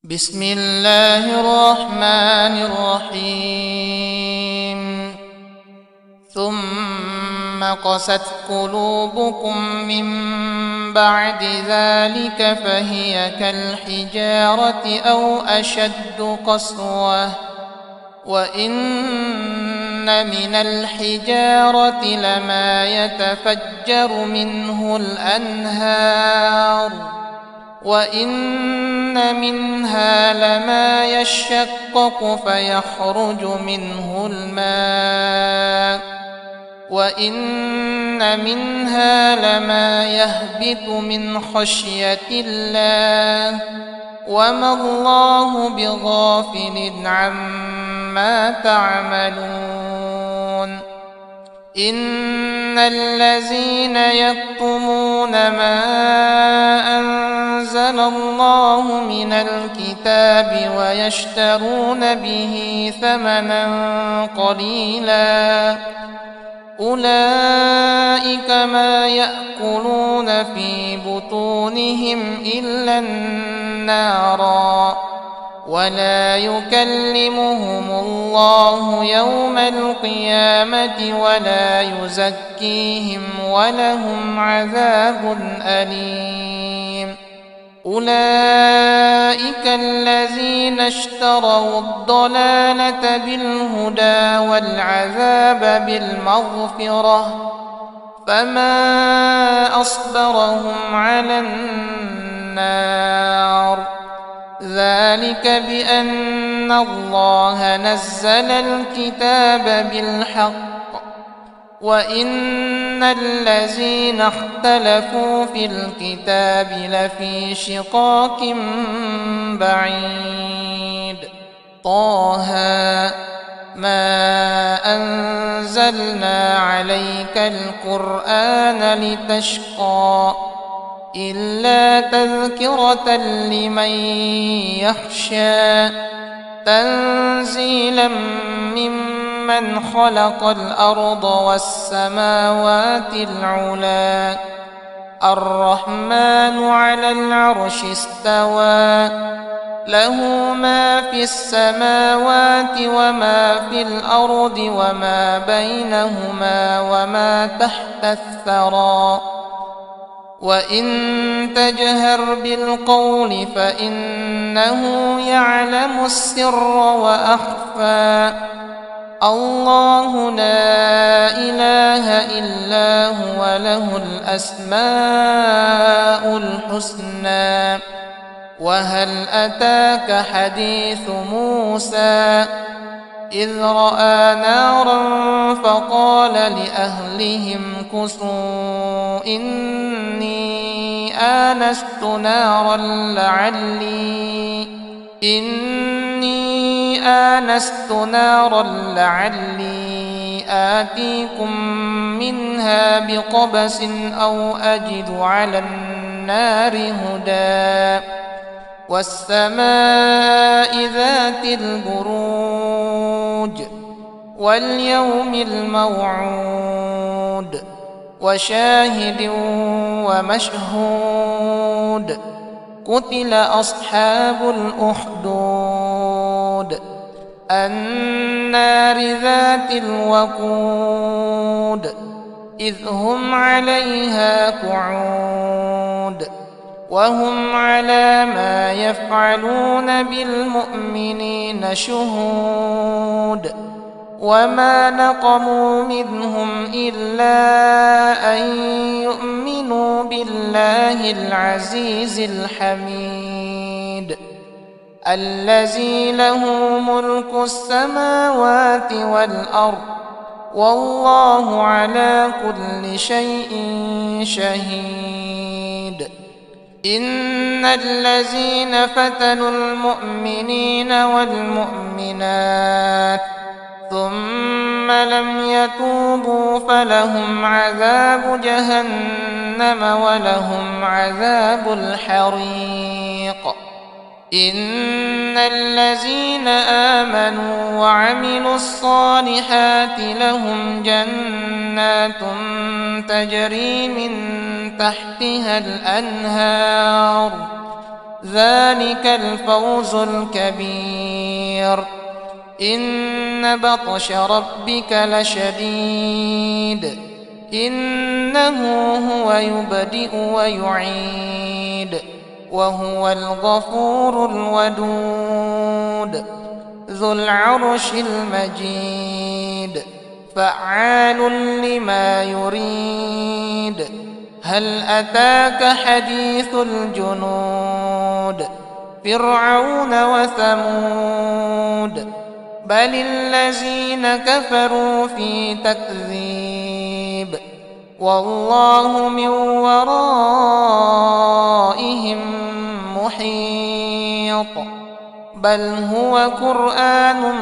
بسم الله الرحمن الرحيم ثم قست قلوبكم من بعد ذلك فهي كالحجارة أو أشد قسوة وإن من الحجارة لما يتفجر منه الأنهار وإن منها لما يشقق فيخرج منه الماء وإن منها لما يهبط من خشية الله وما الله بغافل عما تعملون إن الذين يكتمون ما أنزل الله من الكتاب ويشترون به ثمنا قليلا أولئك ما يأكلون في بطونهم إلا النارا ولا يكلمهم الله يوم القيامة ولا يزكيهم ولهم عذاب أليم أولئك الذين اشتروا الضلالة بالهدى والعذاب بالمغفرة فما أصبرهم على النار ذلك بأن الله نزل الكتاب بالحق وإن الذين اختلفوا في الكتاب لفي شقاق بعيد طه ما أنزلنا عليك القرآن لتشقى إلا تذكرة لمن يخشى تنزيلا ممن خلق الأرض والسماوات العلى الرحمن على العرش استوى له ما في السماوات وما في الأرض وما بينهما وما تحت الثرى وإن تجهر بالقول فإنه يعلم السر وأخفى الله لا إله إلا هو له الأسماء الحسنى وهل أتاك حديث موسى إذ رأى نارا فقال لأهلهم كثوا إني آنست نارا لعلي آتيكم منها بقبس أو أجد على النار هدى والسماء ذات البروج واليوم الموعود وشاهد ومشهود قتل أصحاب الأخدود النار ذات الوقود إذ هم عليها قعود وهم على ما يفعلون بالمؤمنين شهود وما نقموا منهم إلا أن يؤمنوا بالله العزيز الحميد الذي له ملك السماوات والأرض والله على كل شيء شهيد إن الذين فتنوا المؤمنين والمؤمنات ثم لم يتوبوا فلهم عذاب جهنم ولهم عذاب الحريق إن الذين آمنوا وعملوا الصالحات لهم جنات تجري من تحتها الأنهار ذلك الفوز الكبير. إن بطش ربك لشديد إنه هو يبدئ ويعيد وهو الغفور الودود ذو العرش المجيد فعال لما يريد. هل أتاك حديث الجنود فرعون وثمود بل الذين كفروا في تكذيب والله من ورائهم محيط بل هو قرآن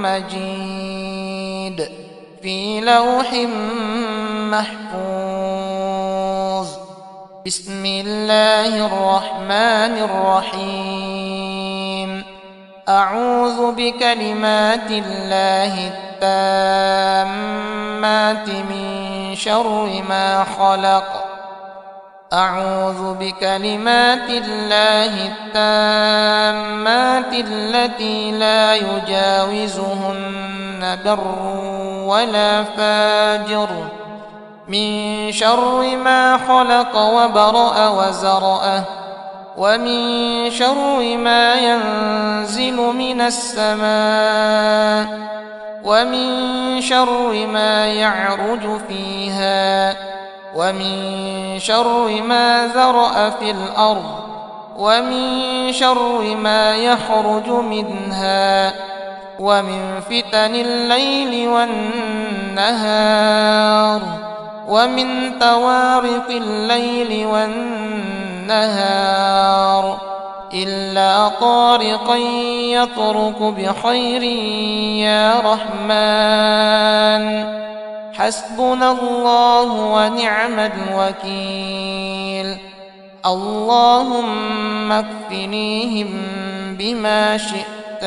مجيد في لوح محفوظ. بسم الله الرحمن الرحيم. أعوذ بكلمات الله التامات من شر ما خلق. أعوذ بكلمات الله التامات التي لا يجاوزهن بر ولا فاجر من شر ما خلق وبرأ وزرأه ومن شر ما ينزل من السماء ومن شر ما يعرج فيها ومن شر ما ذرأ في الأرض ومن شر ما يخرج منها ومن فتن الليل والنهار ومن توارق الليل والنهار إلا طارقا يطرق بخير يا رحمن حسبنا الله ونعم الوكيل. اللهم اكفنيهم بما شئت